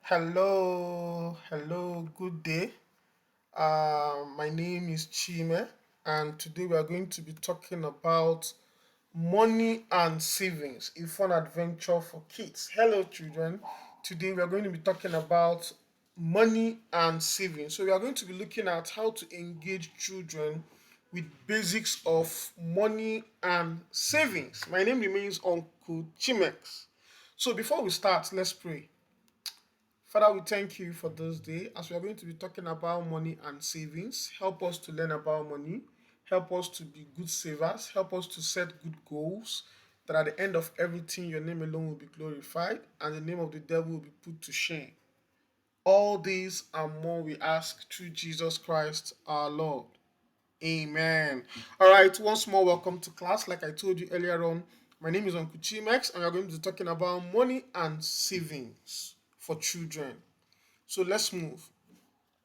Hello, good day. My name is Chime, and today we are going to be talking about money and savings, a fun adventure for kids. Hello, children. Today we are going to be talking about money and savings. So, we are going to be looking at how to engage children with basics of money and savings. My name remains Uncle Chimex. So, before we start, let's pray. Father, we thank you for this day as we are going to be talking about money and savings. Help us to learn about money. Help us to be good savers. Help us to set good goals that at the end of everything, your name alone will be glorified and the name of the devil will be put to shame. All these and more we ask through Jesus Christ our Lord. Amen. All right, once more, welcome to class. Like I told you earlier on, my name is Uncle Chimex, and we are going to be talking about money and savings for children. So let's move.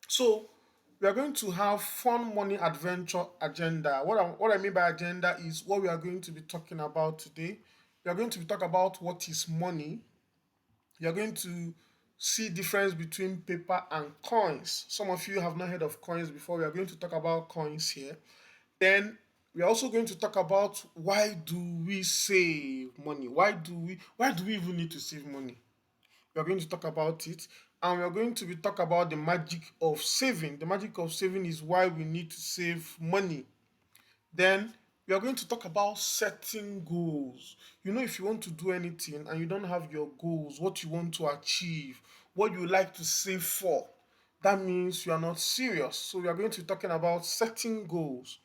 So we are going to have fun money adventure agenda. What I mean by agenda is what we are going to be talking about today. We are going to be talking about what is money. You are going to see difference between paper and coins. Some of you have not heard of coins before. We are going to talk about coins here. Then we are also going to talk about why do we save money? Why do we even need to save money? We are going to talk about it, and we are going to be talk about the magic of saving. The magic of saving is why we need to save money. Then we are going to talk about setting goals. If you want to do anything and you don't have your goals, what you want to achieve, what you like to save for, that means you are not serious. So we are going to be talking about setting goals.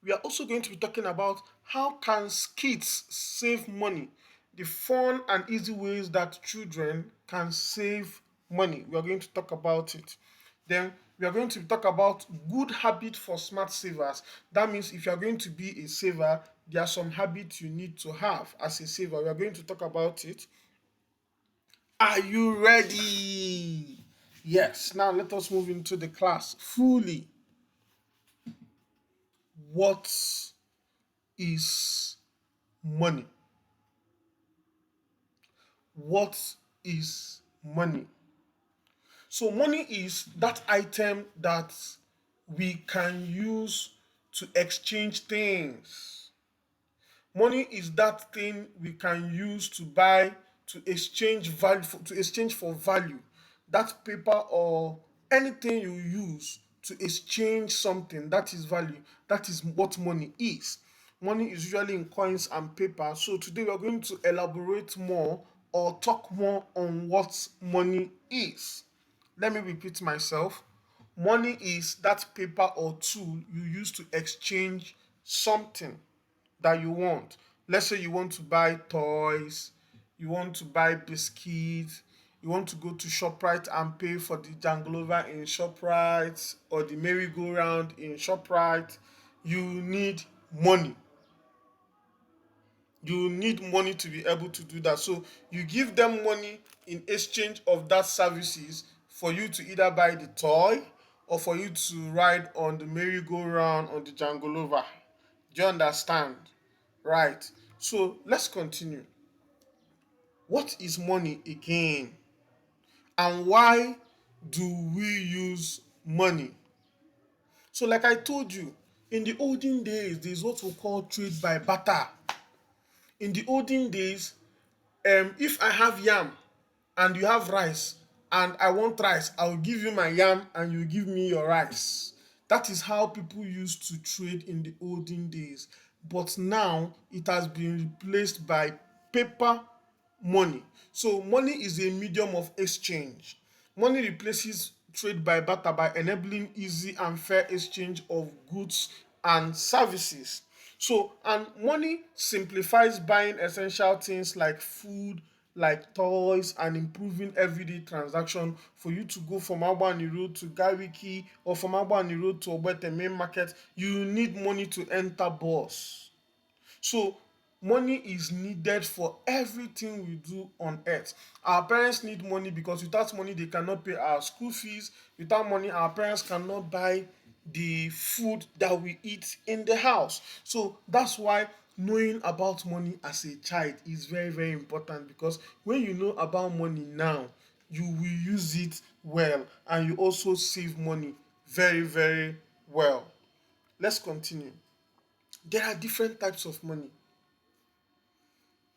We are also going to be talking about how can kids save money, the fun and easy ways that children can save money. We are going to talk about it. Then we are going to talk about good habit for smart savers. That means if you are going to be a saver, there are some habits you need to have as a saver. We are going to talk about it. Are you ready? Yes. Now let us move into the class fully. What is money? What is money? So, money is that item that we can use to exchange things. Money is that thing we can use to buy, to exchange value, to exchange for value. That paper or anything you use to exchange something that is value. That is what money is. Money is usually in coins and paper. So today we are going to elaborate more or talk more on what money is. Let me repeat myself. Money is that paper or tool you use to exchange something that you want. Let's say you want to buy toys, you want to buy biscuits, you want to go to ShopRite and pay for the jangolova in ShopRite or the merry-go-round in ShopRite. You need money. You need money to be able to do that. So you give them money in exchange of that services for you to either buy the toy or for you to ride on the merry-go-round on the jangolova. Do you understand? Right. So let's continue. What is money again? And why do we use money? So, like I told you, in the olden days, there's what we call trade by barter. In the olden days, if I have yam and you have rice and I want rice, I will give you my yam and you give me your rice. That is how people used to trade in the olden days. But now it has been replaced by paper money. So money is a medium of exchange. Money replaces trade by barter by enabling easy and fair exchange of goods and services. So, and money simplifies buying essential things like food, like toys, and improving everyday transaction for you to go from Agbani Road to Gariki or from Agbani Road to Obete main market. You need money to enter bus. So money is needed for everything we do on earth. Our parents need money because without money they cannot pay our school fees. Without money our parents cannot buy the food that we eat in the house. So that's why knowing about money as a child is very important, because when you know about money now, you will use it well, and you also save money very, very well. Let's continue. There are different types of money: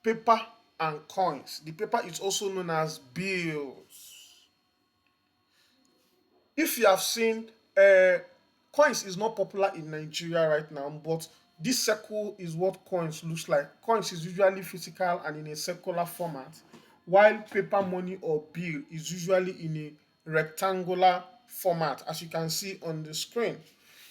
paper and coins. The paper is also known as bills. If you have seen, uh, coins is not popular in Nigeria right now, but this circle is what coins looks like. Coins is usually physical and in a circular format, while paper money or bill is usually in a rectangular format, as you can see on the screen.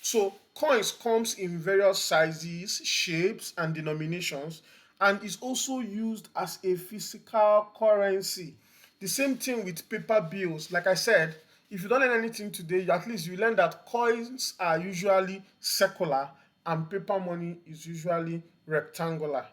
So coins comes in various sizes, shapes, and denominations, and is also used as a physical currency. The same thing with paper bills. Like I said, if you don't learn anything today, at least you learn that coins are usually circular and paper money is usually rectangular.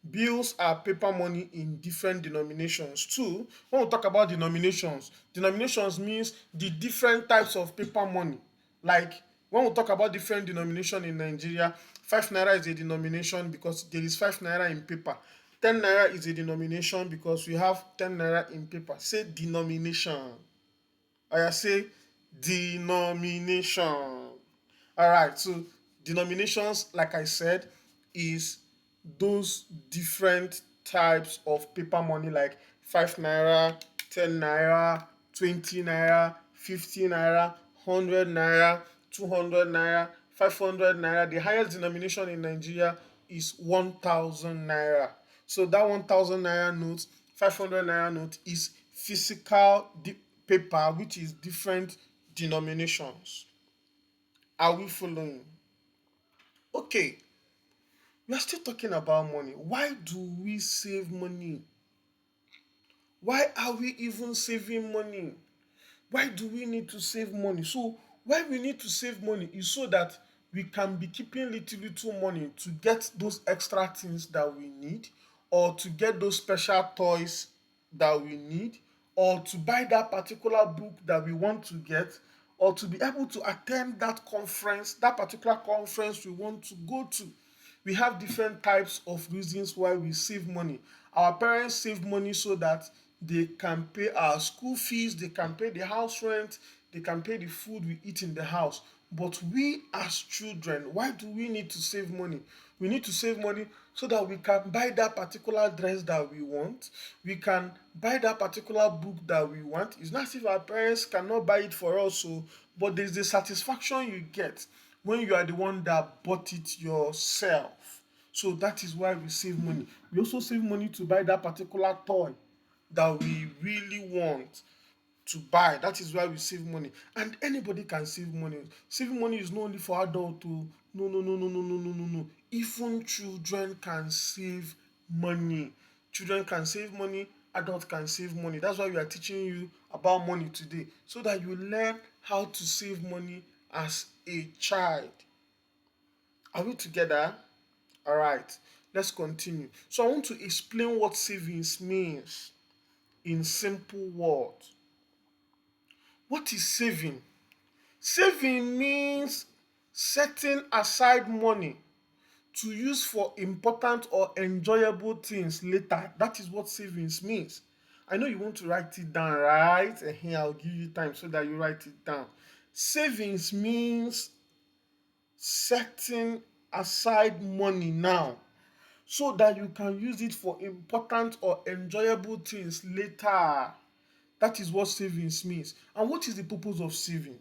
Bills are paper money in different denominations too. When we talk about denominations, denominations means the different types of paper money. Like when we talk about different denomination in Nigeria, 5 naira is a denomination because there is 5 naira in paper. 10 naira is a denomination because we have 10 naira in paper. Say denomination. I say denomination. All right, so denominations, like I said, is those different types of paper money like 5 naira, 10 naira, 20 naira, 50 naira, 100 naira, 200 naira, 500 naira. The highest denomination in Nigeria is 1000 naira. So that 1000 naira note, 500 naira note is physical paper which is different denominations. Are we following? Okay, we are still talking about money. Why do we save money? Why are we even saving money? Why do we need to save money? So, why we need to save money is so that we can be keeping little little money to get those extra things that we need, or to get those special toys that we need, or to buy that particular book that we want to get, or to be able to attend that conference, that particular conference we want to go to. We have different types of reasons why we save money. Our parents save money so that they can pay our school fees, they can pay the house rent, they can pay the food we eat in the house. But we as children, why do we need to save money? We need to save money so that we can buy that particular dress that we want. We can buy that particular book that we want. It's not as if our parents cannot buy it for us, so but there's the satisfaction you get when you are the one that bought it yourself. So that is why we save money. We also save money to buy that particular toy that we really want to buy. That is why we save money. And anybody can save money. Saving money is not only for adults. No, no, no, no, no, no, no, no, no. Even children can save money. Children can save money. Adults can save money. That's why we are teaching you about money today, so that you learn how to save money as a child. Are we together? All right. Let's continue. So I want to explain what savings means in simple words. What is saving? Saving means setting aside money to use for important or enjoyable things later. That is what savings means. I know you want to write it down, right? And here I'll give you time so that you write it down. Savings means setting aside money now so that you can use it for important or enjoyable things later. That is what savings means. And what is the purpose of saving?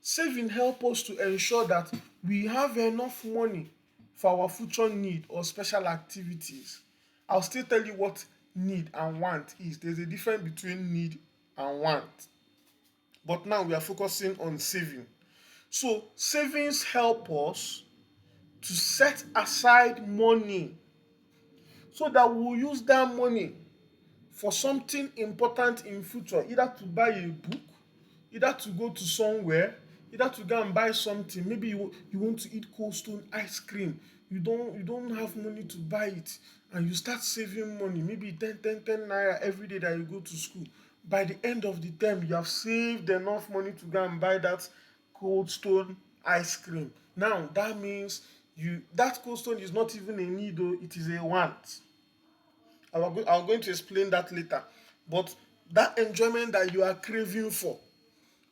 Saving helps us to ensure that we have enough money for our future need or special activities. I'll still tell you what need and want is. There's a difference between need and want. But now we are focusing on saving. So savings help us to set aside money so that we'll use that money for something important in future, either to buy a book, either to go to somewhere, either to go and buy something. Maybe you want to eat Cold Stone ice cream, you don't have money to buy it, and you start saving money, maybe 10 naira every day that you go to school. By the end of the term, you have saved enough money to go and buy that Cold Stone ice cream. Now that means you that Cold Stone is not even a need, though, it is a want. I'm going to explain that later. But that enjoyment that you are craving for,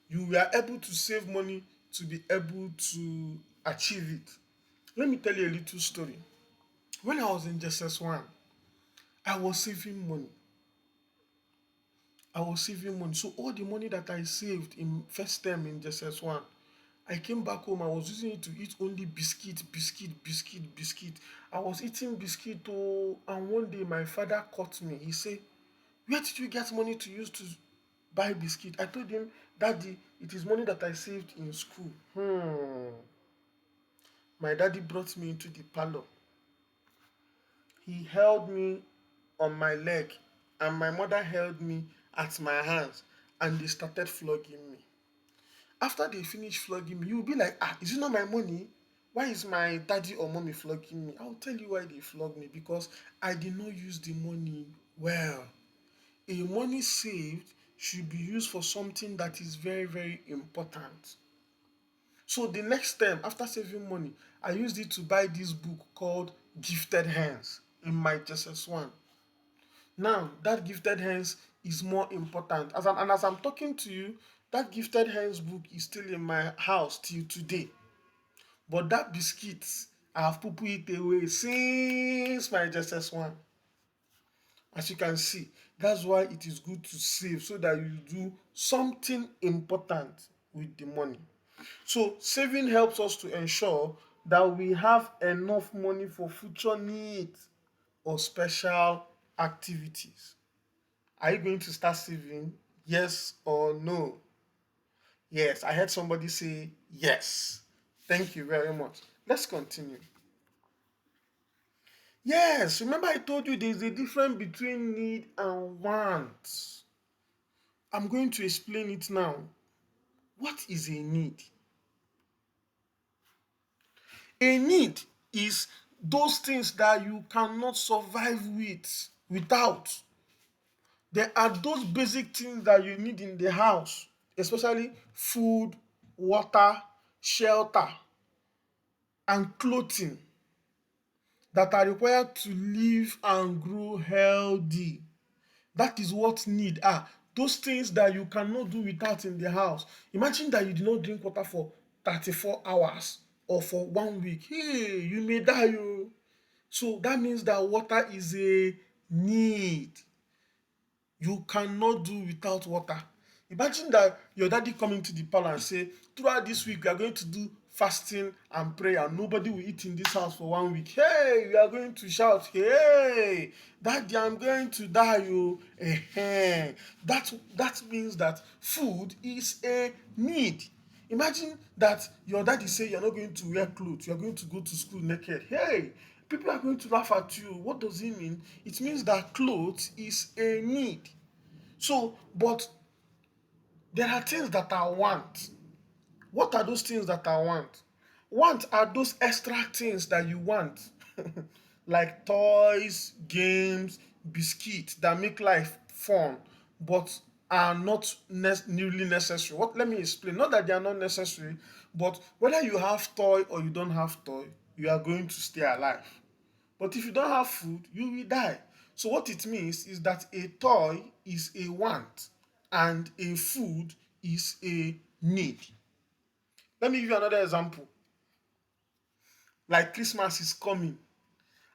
you were able to save money to be able to achieve it. Let me tell you a little story. When I was in JSS1, I was saving money. I was saving money. So all the money that I saved in first term in JSS1, I came back home. I was using it to eat only biscuit, biscuit, biscuit, biscuit. I was eating biscuit, oh, and one day my father caught me. He said, "Where did you get money to use to buy biscuit?" I told him, "Daddy, it is money that I saved in school." My daddy brought me into the parlor. He held me on my leg, and my mother held me at my hands, and they started flogging me. After they finish flogging me, you will be like, "Ah, is it not my money? Why is my daddy or mommy flogging me?" I'll tell you why they flog me, because I did not use the money well. A money saved should be used for something that is very, very important. So the next time after saving money, I used it to buy this book called Gifted Hands in my JSS1. Now that Gifted Hands is more important. And as I'm talking to you, that Gifted Hands book is still in my house till today. But that biscuits, I have put it away since my JSS1. As you can see, that's why it is good to save, so that you do something important with the money. So saving helps us to ensure that we have enough money for future needs or special activities. Are you going to start saving? Yes or no? Yes, I heard somebody say yes. Thank you very much. Let's continue. Yes, remember I told you there's a difference between need and want. I'm going to explain it now. What is a need? A need is those things that you cannot survive without. There are those basic things that you need in the house, especially food, water, shelter, and clothing, that are required to live and grow healthy. That is what need are. Those things that you cannot do without in the house. Imagine that you did not drink water for 34 hours or for 1 week. Hey, you may die. Oh. So that means that water is a need. You cannot do without water. Imagine that your daddy come into the parlor and say, "Throughout this week, we are going to do fasting and prayer. Nobody will eat in this house for 1 week." Hey, you are going to shout, "Hey, daddy, I'm going to die." Oh. That means that food is a need. Imagine that your daddy say you're not going to wear clothes, you're going to go to school naked. Hey, people are going to laugh at you. What does it mean? It means that clothes is a need. So, but there are things that I want. What are those things that I want? Want are those extra things that you want, like toys, games, biscuits that make life fun, but are not really necessary. What? Let me explain. Not that they are not necessary, but whether you have toy or you don't have toy, you are going to stay alive. But if you don't have food, you will die. So what it means is that a toy is a want and a food is a need. Let me give you another example. Like Christmas is coming,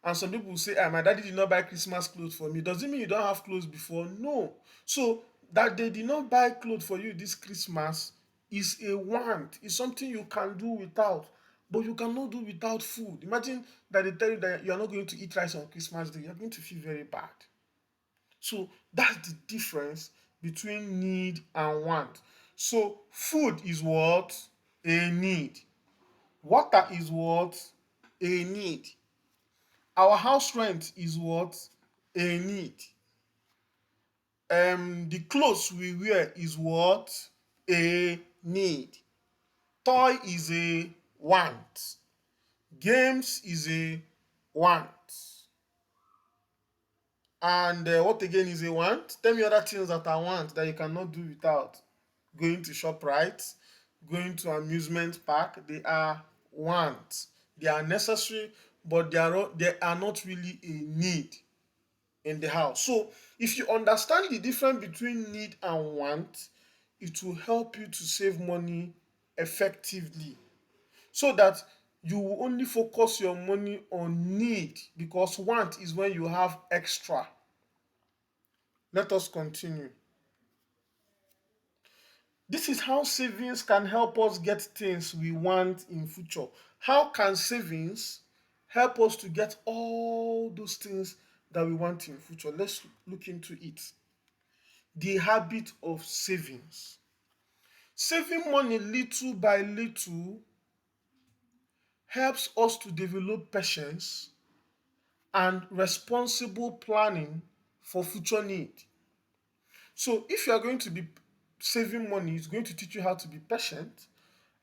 and some people will say, "Ah, my daddy did not buy Christmas clothes for me." Does it mean you don't have clothes before? No. So that they did not buy clothes for you this Christmas is a want. It's something you can do without, but you cannot do without food. Imagine that they tell you that you are not going to eat rice on Christmas Day. You're going to feel very bad. So that's the difference between need and want. So food is what? A need. Water is what? A need. Our house rent is what? A need. The clothes we wear is what? A need. Toy is a want. Games is a want. And what again is a want? Tell me other things that I want that you cannot do without. Going to shop, right? Going to amusement park. They are wants. They are necessary, but they are not really a need. in the house. So if you understand the difference between need and want, it will help you to save money effectively, so that you will only focus your money on need, because want is when you have extra. Let us continue. This is how savings can help us get things we want in future. How can savings help us to get all those things that we want in future? Let's look into it. The habit of savings. Saving money little by little helps us to develop patience and responsible planning for future need. So if you are going to be saving money, it's going to teach you how to be patient,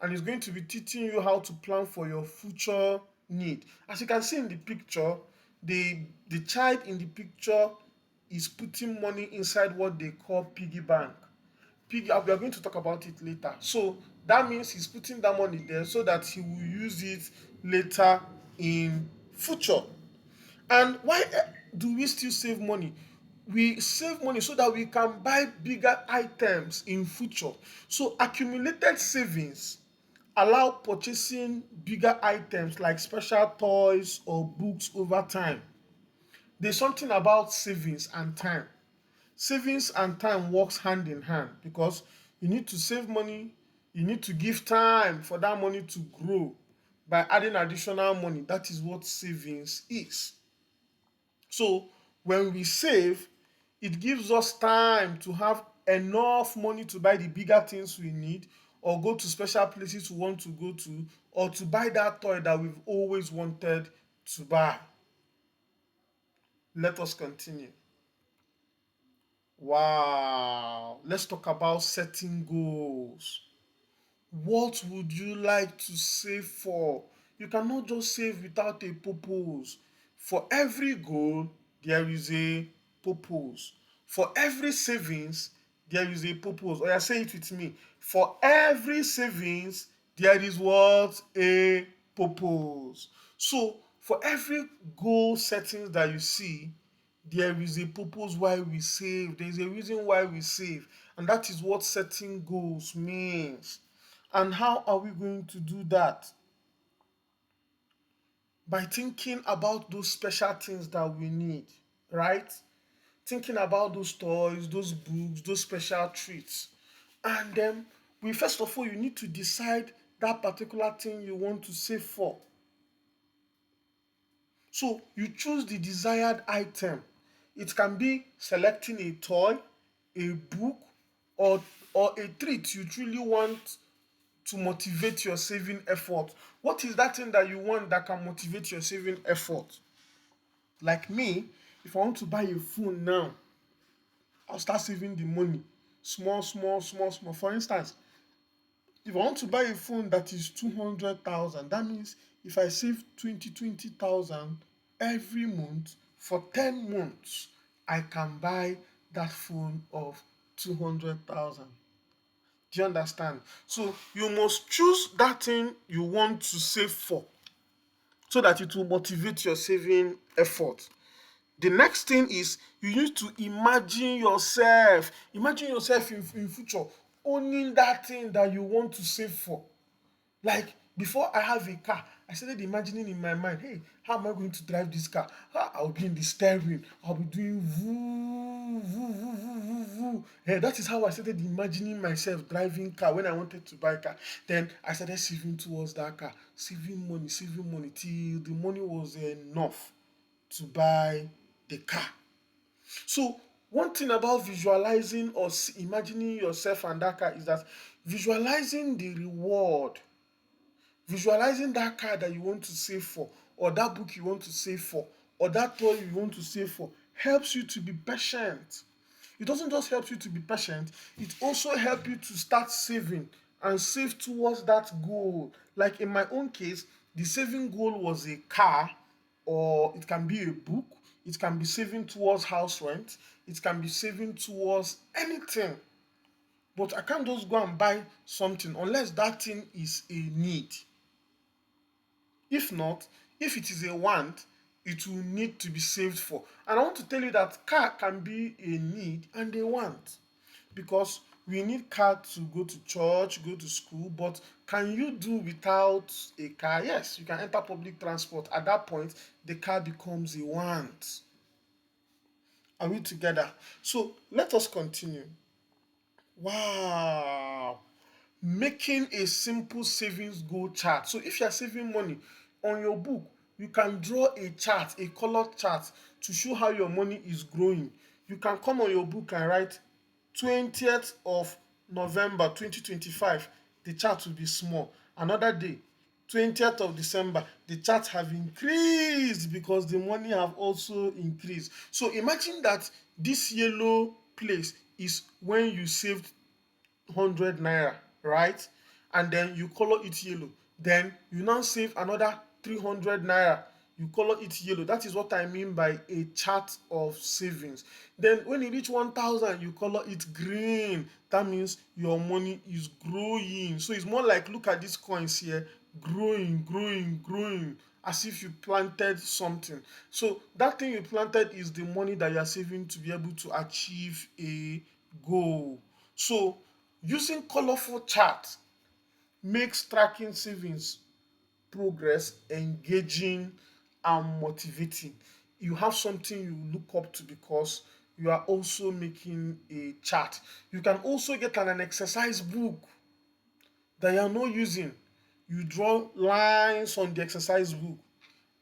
and it's going to be teaching you how to plan for your future need. As you can see in the picture, the child in the picture is putting money inside what they call piggy bank. Piggy, we are going to talk about it later. So that means he's putting that money there so that he will use it later in future. And why do we still save money? We save money so that we can buy bigger items in future. So accumulated savings allow purchasing bigger items like special toys or books over time. There's something about savings and time. Savings and time works hand in hand, because you need to save money, you need to give time for that money to grow by adding additional money. That is what savings is. So when we save, it gives us time to have enough money to buy the bigger things we need, or go to special places we want to go to, or to buy that toy that we've always wanted to buy. Let us continue. Wow. Let's talk about setting goals. What would you like to save for? You cannot just save without a purpose. For every goal, there is a purpose. For every savings, there is a purpose. Or you say it with me. For every savings, there is what? A purpose. So, for every goal settings that you see, there is a purpose why we save. There is a reason why we save. And that is what setting goals means. And how are we going to do that? By thinking about those special things that we need, right? Thinking about those toys, those books, those special treats. And then, we first of all, you need to decide that particular thing you want to save for. So you choose the desired item. It can be selecting a toy, a book, or a treat you truly want to motivate your saving effort. What is that thing that you want that can motivate your saving effort? Like me, if I want to buy a phone now, I'll start saving the money. Small, small, small, small. For instance, if I want to buy a phone that is 200,000, that means if I save 20,000 every month for 10 months, I can buy that phone of 200,000. Do you understand? So you must choose that thing you want to save for, so that it will motivate your saving effort. The next thing is, you need to imagine yourself. Imagine yourself in future owning that thing that you want to save for. Like, before I have a car, I started imagining in my mind, hey, how am I going to drive this car? I'll be in the steering, I'll be doing voo, voo, voo, voo, voo, voo. That is how I started imagining myself driving car when I wanted to buy a car. Then I started saving towards that car, saving money till the money was enough to buy the car. So one thing about visualizing or imagining yourself and that car is that visualizing the reward, visualizing that car that you want to save for, or that book you want to save for, or that toy you want to save for, helps you to be patient. It doesn't just help you to be patient, it also helps you to start saving and save towards that goal. Like in my own case, the saving goal was a car, or it can be a book, it can be saving towards house rent, it can be saving towards anything. But I can't just go and buy something unless that thing is a need. If not, if it is a want, it will need to be saved for. And I want to tell you that car can be a need and a want, because we need car to go to church, go to school. But can you do without a car? Yes, you can enter public transport. At that point, the car becomes a want. Are we together? So let us continue. Wow. Making a simple savings goal chart. So if you are saving money on your book, you can draw a chart, a colored chart, to show how your money is growing. You can come on your book and write 20th of November 2025. The chart will be small. Another day, 20th of December, the chart have increased because the money have also increased. So imagine that this yellow place is when you saved 100 naira, right? And then you color it yellow. Then you now save another 300 naira. You color it yellow. That is what I mean by a chart of savings. Then when you reach 1,000, you color it green. That means your money is growing. So it's more like, look at these coins here, growing, growing, growing, as if you planted something. So that thing you planted is the money that you are saving to be able to achieve a goal. So using colorful chart makes tracking savings progress engaging and motivating. You have something you look up to because you are also making a chart. You can also get an exercise book that you are not using. You draw lines on the exercise book.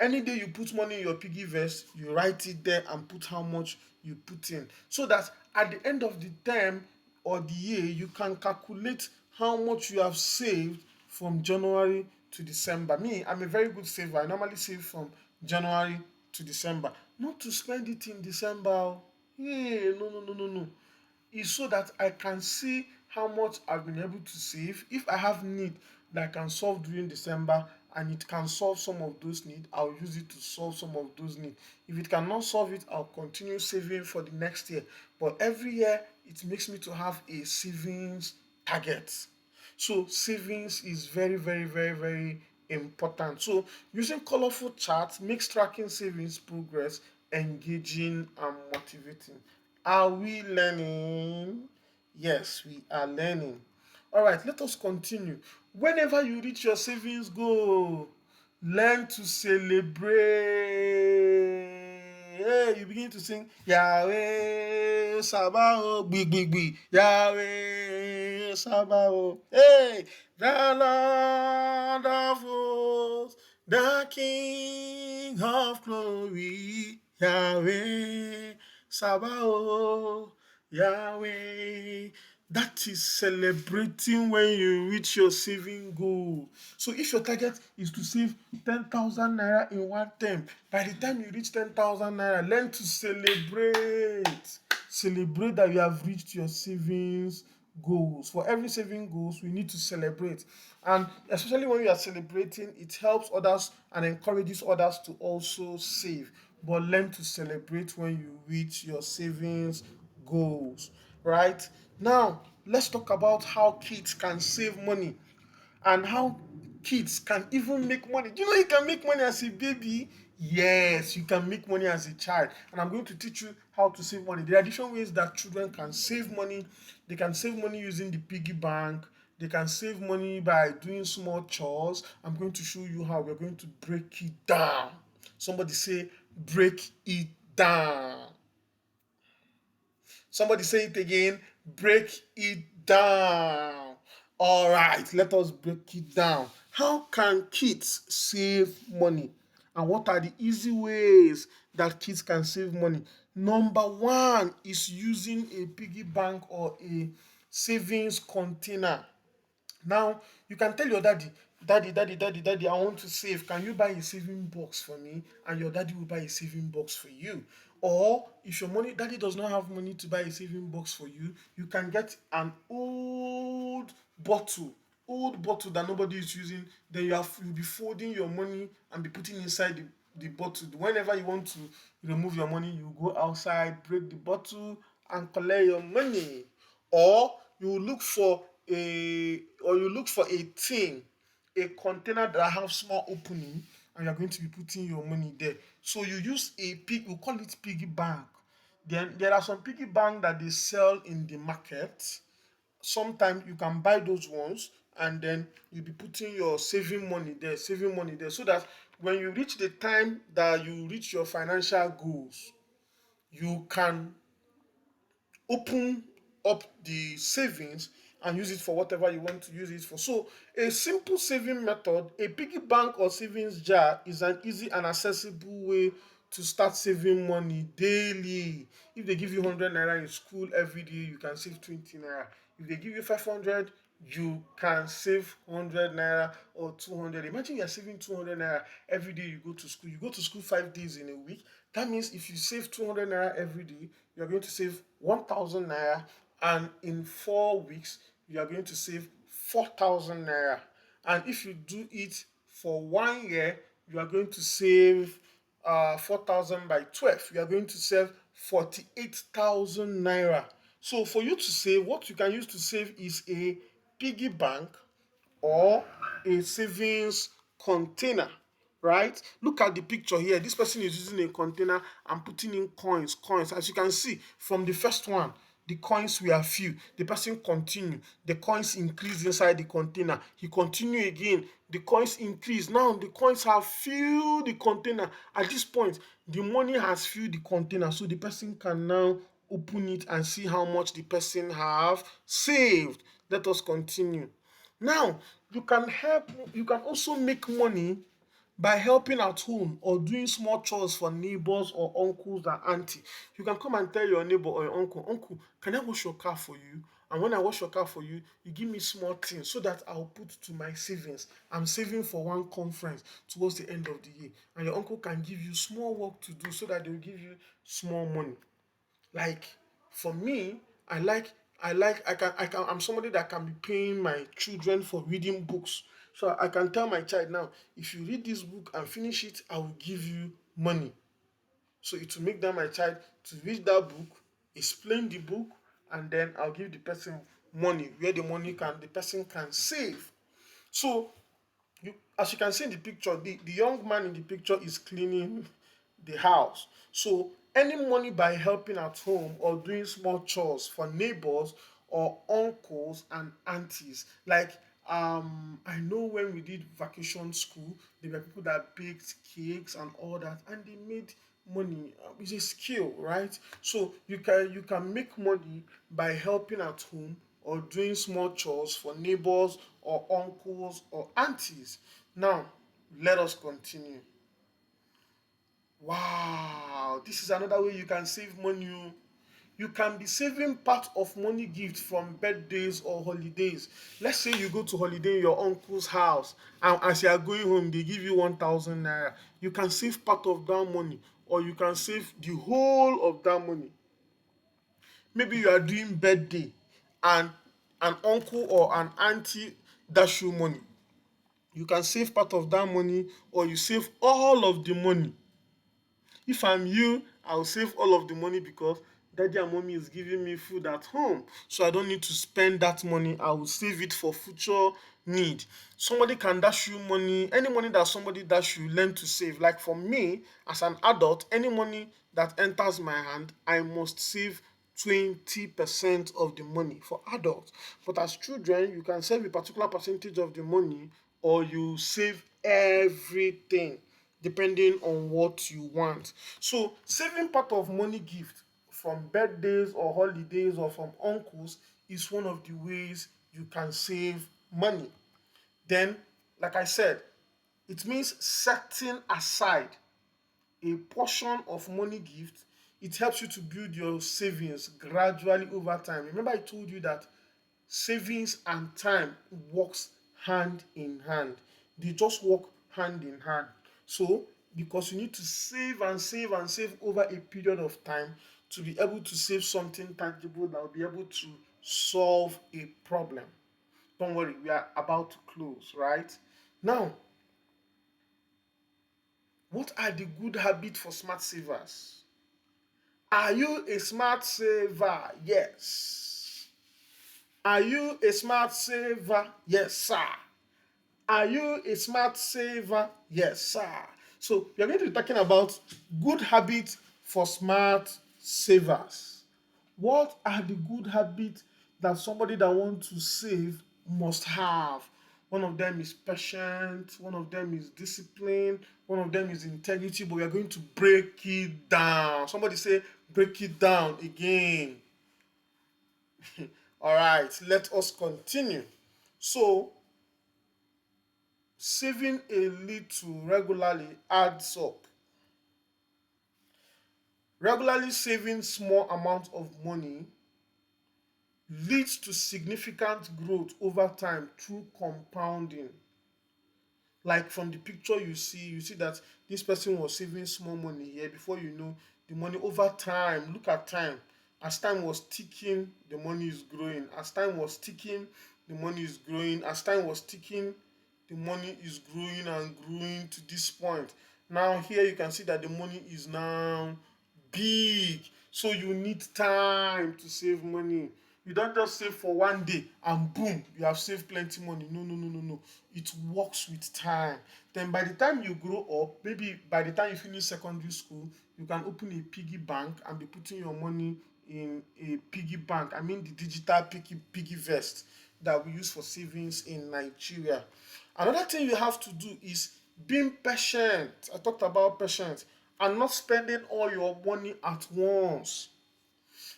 Any day you put money in your piggy vest, you write it there and put how much you put in, so that at the end of the term or the year, you can calculate how much you have saved from January to December. Me, I'm a very good saver. I normally save from January to December, not to spend it in December. Yeah, no, no, no, no, no. Is so that I can see how much I've been able to save. If I have need that I can solve during December and it can solve some of those needs, I'll use it to solve some of those needs. If it cannot solve it, I'll continue saving for the next year. But every year, it makes me to have a savings target. So savings is very, very, very, very important. So using colorful charts makes tracking savings progress engaging and motivating. Are we learning? Yes, we are learning. All right, let us continue. Whenever you reach your savings goal, learn to celebrate. Hey, you begin to sing Yahweh Sabaoth, big, big, big. Yahweh Sabaoth. Hey, the Lord of hosts, the King of glory. Yahweh Sabaoth, Yahweh. That is celebrating when you reach your saving goal. So if your target is to save 10,000 naira in one term, by the time you reach 10,000 naira, learn to celebrate. Celebrate that you have reached your savings goals. For every saving goals, we need to celebrate. And especially when you are celebrating, it helps others and encourages others to also save. But learn to celebrate when you reach your savings goals, right? Now, let's talk about how kids can save money and how kids can even make money. Do you know you can make money as a baby? Yes, you can make money as a child. And I'm going to teach you how to save money. There are different ways that children can save money. They can save money using the piggy bank. They can save money by doing small chores. I'm going to show you how we're going to break it down. Somebody say, break it down. Somebody say it again. Break it down. All right, let us break it down. How can kids save money? And what are the easy ways that kids can save money? Number one is using a piggy bank or a savings container. Now, you can tell your daddy, daddy, I want to save. Can you buy a saving box for me? And your daddy will buy a saving box for you. Or if your daddy does not have money to buy a saving box for you, you can get an old bottle that nobody is using. Then you'll be folding your money and be putting inside the bottle. Whenever you want to remove your money, you go outside, break the bottle, and collect your money. Or you look for a tin, a container that have small opening, and you're going to be putting your money there. So you use a pig, we call it piggy bank. Then there are some piggy bank that they sell in the market. Sometimes you can buy those ones, and then you'll be putting your saving money there, so that when you reach the time that you reach your financial goals, you can open up the savings and use it for whatever you want to use it for. So, a simple saving method, a piggy bank or savings jar, is an easy and accessible way to start saving money daily. If they give you 100 naira in school every day, you can save 20 naira. If they give you 500, you can save 100 naira or 200. Imagine you're saving 200 naira every day you go to school. You go to school 5 days in a week. That means if you save 200 naira every day, you're going to save 1000 naira. And in 4 weeks, you are going to save 4000 naira. And if you do it for 1 year, you are going to save 4000 by 12. You are going to save 48,000 naira. So for you to save, what you can use to save is a piggy bank or a savings container, right? Look at the picture here. This person is using a container and putting in coins. As you can see from the first one, the coins were few. The person continue. The coins increase inside the container. He continue again. The coins increase. Now the coins have filled the container. At this point, the money has filled the container. So the person can now open it and see how much the person have saved. Let us continue. Now, you can also make money by helping at home or doing small chores for neighbors or uncles and auntie. You can come and tell your neighbor or your uncle, can I wash your car for you? And when I wash your car for you, you give me small things so that I'll put to my savings. I'm saving for one conference towards the end of the year. And your uncle can give you small work to do so that they'll give you small money. Like for me, I like I'm somebody that can be paying my children for reading books. So I can tell my child now, if you read this book and finish it, I will give you money. So it will make that my child to read that book, explain the book, and then I'll give the person money where the person can save. So as you can see in the picture, the young man in the picture is cleaning the house. So any money by helping at home or doing small chores for neighbors or uncles and aunties, like I know when we did vacation school, there were people that baked cakes and all that, and they made money. It's a skill, right? So you can make money by helping at home or doing small chores for neighbors or uncles or aunties. Now, let us continue. Wow, this is another way you can save money. Oh. You can be saving part of money gift from birthdays or holidays. Let's say you go to holiday in your uncle's house, and as you are going home, they give you 1000 naira. You can save part of that money, or you can save the whole of that money. Maybe you are doing birthday, and an uncle or an auntie dash you money. You can save part of that money, or you save all of the money. If I'm you, I'll save all of the money because daddy and mommy is giving me food at home. So I don't need to spend that money. I will save it for future need. Somebody can dash you money, any money that somebody dash you, learn to save. Like for me, as an adult, any money that enters my hand, I must save 20% of the money for adults. But as children, you can save a particular percentage of the money, or you save everything depending on what you want. So saving part of money gift from birthdays or holidays or from uncles is one of the ways you can save money. Then, like I said, it means setting aside a portion of money gift. It helps you to build your savings gradually over time. Remember, I told you that savings and time works hand in hand. They just work hand in hand. So because you need to save and save and save over a period of time to be able to save something tangible that will be able to solve a problem. Don't worry, we are about to close, right? Now, what are the good habits for smart savers? Are you a smart saver? Yes. Are you a smart saver? Yes, sir. Are you a smart saver? Yes, sir. So we are going to be talking about good habits for smart savers. What are the good habits that somebody that wants to save must have? One of them is patience, one of them is discipline, one of them is integrity, but we are going to break it down. Somebody say, break it down again. All right, let us continue. So, saving a little regularly adds up. Regularly saving small amount of money leads to significant growth over time through compounding. Like from the picture you see that this person was saving small money here. Before you know, the money over time, look at time. As time was ticking, the money is growing. As time was ticking, the money is growing. As time was ticking, the money is growing and growing to this point. Now here you can see that the money is now big. So you need time to save money. You don't just save for one day and boom, you have saved plenty money. No, no, no, no, no. It works with time. Then by the time you grow up, maybe by the time you finish secondary school, you can open a piggy bank and be putting your money in a piggy bank. I mean the digital piggy vest that we use for savings in Nigeria. Another thing you have to do is being patient. I talked about patience and not spending all your money at once.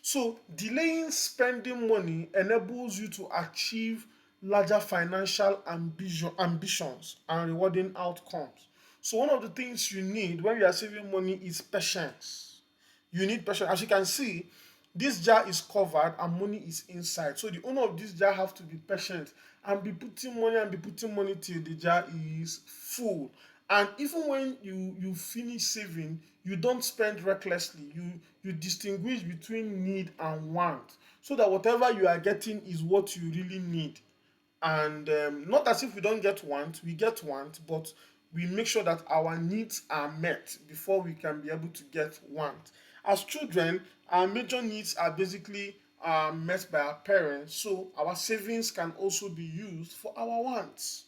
So, delaying spending money enables you to achieve larger financial ambitions and rewarding outcomes. So, one of the things you need when you are saving money is patience. You need patience. As you can see, this jar is covered and money is inside. So, the owner of this jar have to be patient and be putting money and be putting money till the jar is full. And even when you finish saving, you don't spend recklessly. You distinguish between need and want, so that whatever you are getting is what you really need. And not as if we don't get want, we get want, but we make sure that our needs are met before we can be able to get want. As children, our major needs are basically met by our parents, so our savings can also be used for our wants.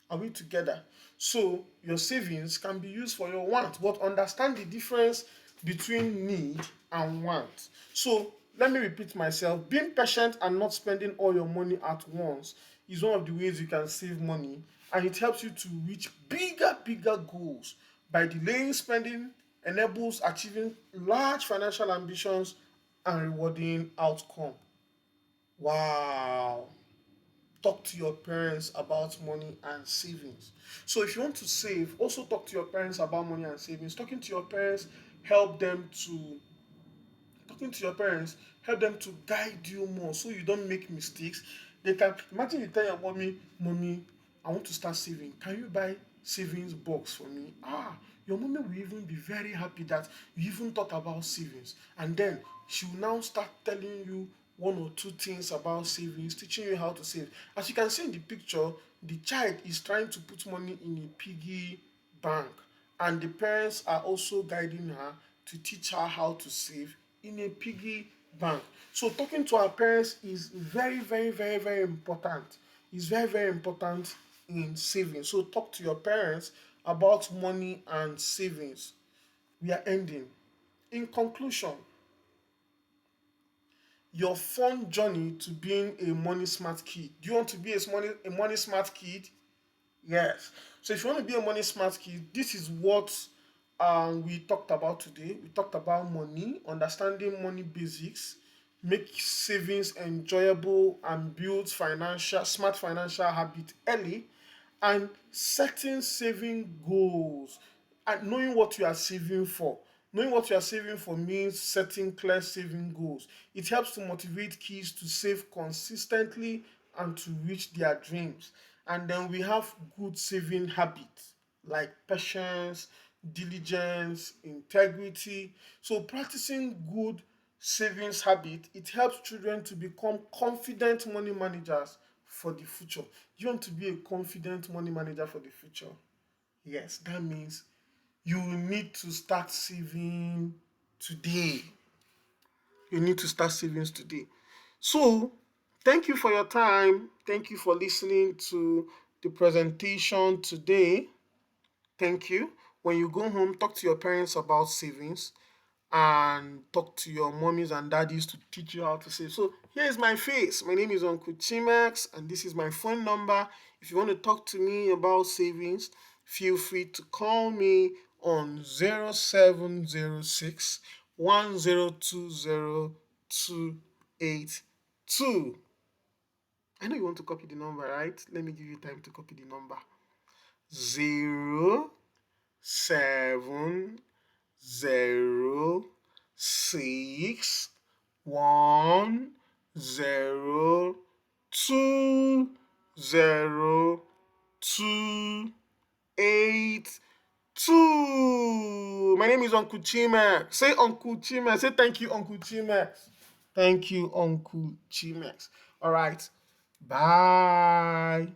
Are we together? So your savings can be used for your want, but understand the difference between need and want. So let me repeat myself. Being patient and not spending all your money at once is one of the ways you can save money, and it helps you to reach bigger goals. By delaying spending enables achieving large financial ambitions and rewarding outcome. Wow. Talk to your parents about money and savings. So if you want to save, also talk to your parents about money and savings. Help them to talking to your parents help them to guide you more so you don't make mistakes. They can imagine you tell your mommy, I want to start saving. Can you buy savings box for me? Your mommy will even be very happy that you even thought about savings. And then she will now start telling you one or two things about savings, teaching you how to save. As you can see in the picture, the child is trying to put money in a piggy bank, and the parents are also guiding her to teach her how to save in a piggy bank. So talking to our parents is very important. It's very important in saving. So talk to your parents about money and savings. We are ending. In conclusion, your fun journey to being a money smart kid. Do you want to be a money smart kid? Yes. So if you want to be a money smart kid, this is what we talked about today. We talked about money, understanding money basics, make savings enjoyable, and build smart financial habit early, and setting saving goals and knowing what you are saving for. Knowing what you are saving for means setting clear saving goals. It helps to motivate kids to save consistently and to reach their dreams. And then we have good saving habits like patience, diligence, integrity. So practicing good savings habit, it helps children to become confident money managers for the future. You want to be a confident money manager for the future? Yes, that means you need to start saving today. You need to start savings today. So, thank you for your time. Thank you for listening to the presentation today. Thank you. When you go home, talk to your parents about savings and talk to your mommies and daddies to teach you how to save. So here's my face. My name is Uncle Chimax, and this is my phone number. If you want to talk to me about savings, feel free to call me on 0706 1020 282. I know you want to copy the number, right? Let me give you time to copy the number. 0706 1020 282. My name is Uncle Chimax. Say Uncle Chimax. Say thank you, Uncle Chimax. Thank you, Uncle Chimax. All right. Bye.